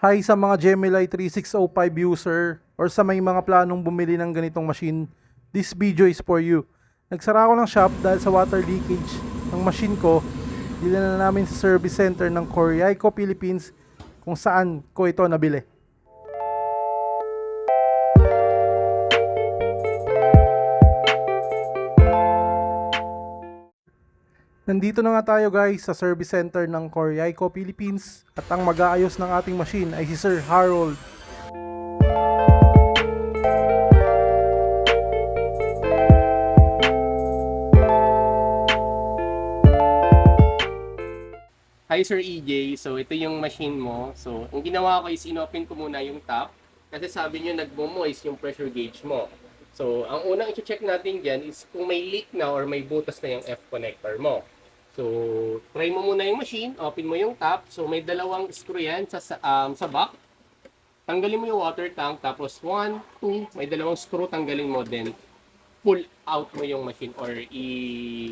Hi sa mga Gemini 3605 user or sa may mga planong bumili ng ganitong machine, this video is for you. Nagsara ako ng shop dahil sa water leakage ng machine ko. Bilhan na namin sa service center ng Coriaico Philippines kung saan ko ito nabili. Nandito na nga tayo guys sa service center ng Coriaico Philippines at ang mag-aayos ng ating machine ay si Sir Harold. Hi Sir EJ, so ito yung machine mo. So ang ginawa ko is inopen ko muna yung top kasi sabi nyo nagmo-moist yung pressure gauge mo. So ang unang i-check natin dyan is kung may leak na or may butas na yung F connector mo. So try mo muna yung machine, open mo yung top. So may dalawang screw yan sa back. Tanggalin mo yung water tank, tapos 1, 2, may dalawang screw, tanggalin mo, then pull out mo yung machine or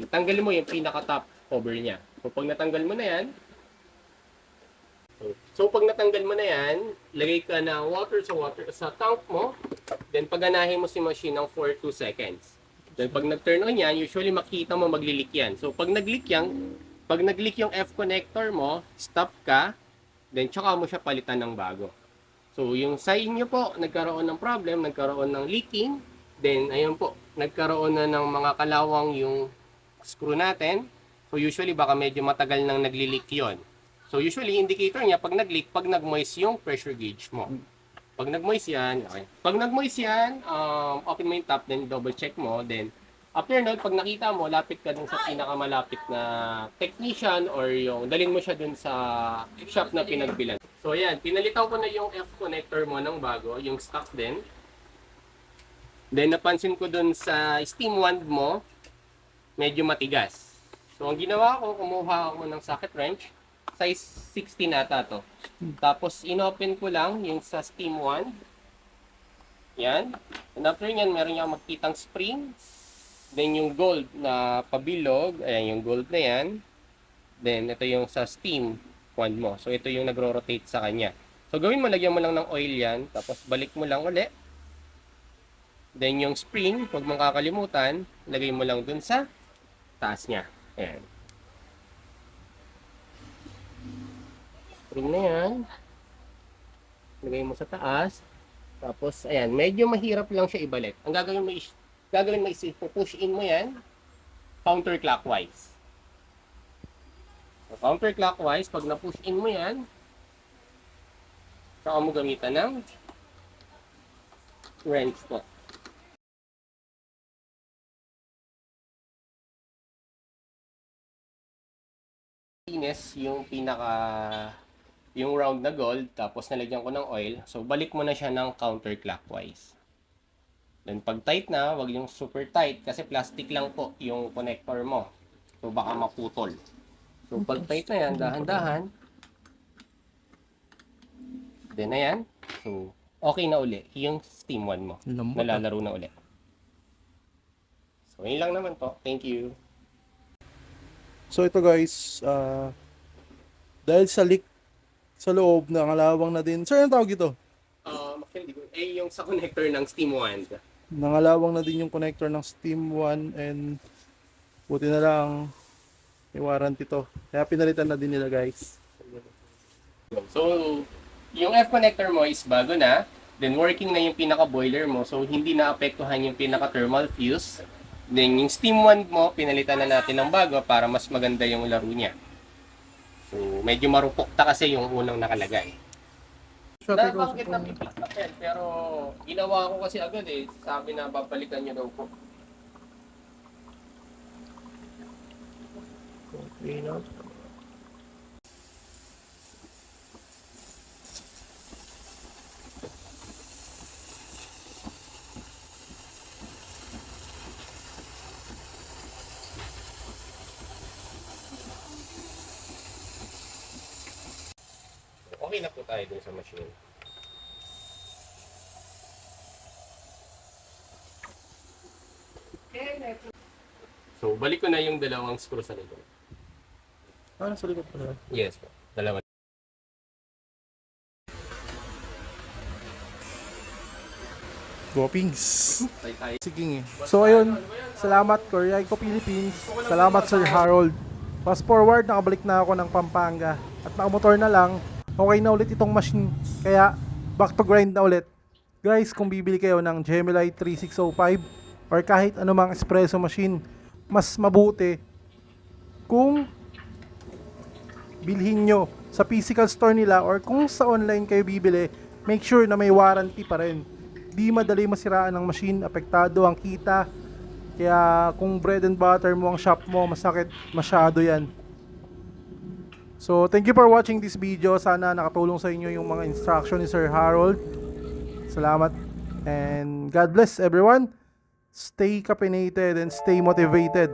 tanggalin mo yung pinaka-top cover niya. So pag natanggal mo na yan, so pag natanggal mo na yan, lagay ka ng water sa tank mo, then paganahin mo si machine ng 4 2 seconds. Then pag nag-turn on yan, usually makita mo magli-leak yan. So pag nag-leak yung F connector mo, stop ka, then tsaka mo siya palitan ng bago. So yung sa inyo po, nagkaroon ng problem, nagkaroon ng leaking, then ayun po, nagkaroon na ng mga kalawang yung screw natin. So usually baka medyo matagal nang nagli-leak yon. So usually indicator niya pag nag-leak, pag nag-moist yung pressure gauge mo. Pag nag-moist yan, okay. Pag nag-moist yan, open mo yung top, then double check mo, then after nun, pag nakita mo, lapit ka dun sa pinakamalapit na technician or yung dalhin mo siya dun sa shop na pinagbilan. So ayan, pinalitan ko na yung F connector mo ng bago, yung stock din. Then napansin ko dun sa steam wand mo, medyo matigas. So ang ginawa ko, kumuha ako ng socket wrench, size 16 ata to. Tapos inopen ko lang yung sa steam wand. Yan. And after yan, meron yung makitang spring. Then yung gold na pabilog, ayan yung gold na yan. Then ito yung sa steam wand mo. So ito yung nagro-rotate sa kanya. So gawin mo, lagyan mo lang ng oil yan. Tapos balik mo lang uli. Then yung spring, huwag mong kakalimutan, lagay mo lang dun sa taas niya. Ayan. Spring na yan. Lagay mo sa taas. Tapos, ayan, medyo mahirap lang siya ibalik. Ang gagawin mo is push in mo yan counterclockwise. So, counterclockwise, pag na-push in mo yan, saka mo gamitan ng wrench po. Yung round na gold, tapos nalagyan ko ng oil. So, balik mo na siya ng counterclockwise. Then, pag tight na, wag yung super tight kasi plastic lang po yung connector mo. So, baka maputol. So, pag tight na yan, dahan-dahan. Then, ayan. So, okay na uli. Yung steam one mo. Nalalaro na uli. So, yun lang naman po. Thank you. So ito guys, dahil sa leak sa loob, nangalawang na din. Sir, anong tawag ito? Yung sa connector ng steam wand. Nangalawang na din yung connector ng Steam 1 and buti na lang may warranty to. Kaya pinalitan na din nila guys. So, yung F connector mo is bago na. Then, working na yung pinaka-boiler mo. So, hindi na-apektuhan yung pinaka-thermal fuse. Then, yung steam wand mo, pinalitan na natin ng bago para mas maganda yung laro niya. So, medyo marupok ta kasi yung unang nakalagay. Nabanggit na pipick up yan, pero ginawa ko kasi agad eh. Sabi na babalikan nyo daw po. Okay na. Okay na po tayo dun sa machine. So, balik ko na yung dalawang screw sa likod. Ah, nasa likod pala. Yes po. Dalawa. Go Pings! Tay-tay. Sige. So ayun, salamat Coriaico Philippines. Salamat Sir Harold. Fast forward, nakabalik na ako ng Pampanga. At nakamotor na lang, okay na ulit itong machine. Kaya, back to grind na ulit. Guys, kung bibili kayo ng Gemini 3605 or kahit anumang espresso machine, mas mabuti kung bilhin nyo sa physical store nila or kung sa online kayo bibili, make sure na may warranty pa rin. Di madali masiraan ng machine, apektado ang kita. Kaya kung bread and butter mo ang shop mo, masakit masyado yan. So thank you for watching this video. Sana nakatulong sa inyo yung mga instruction ni Sir Harold. Salamat and God bless everyone. Stay caffeinated and stay motivated.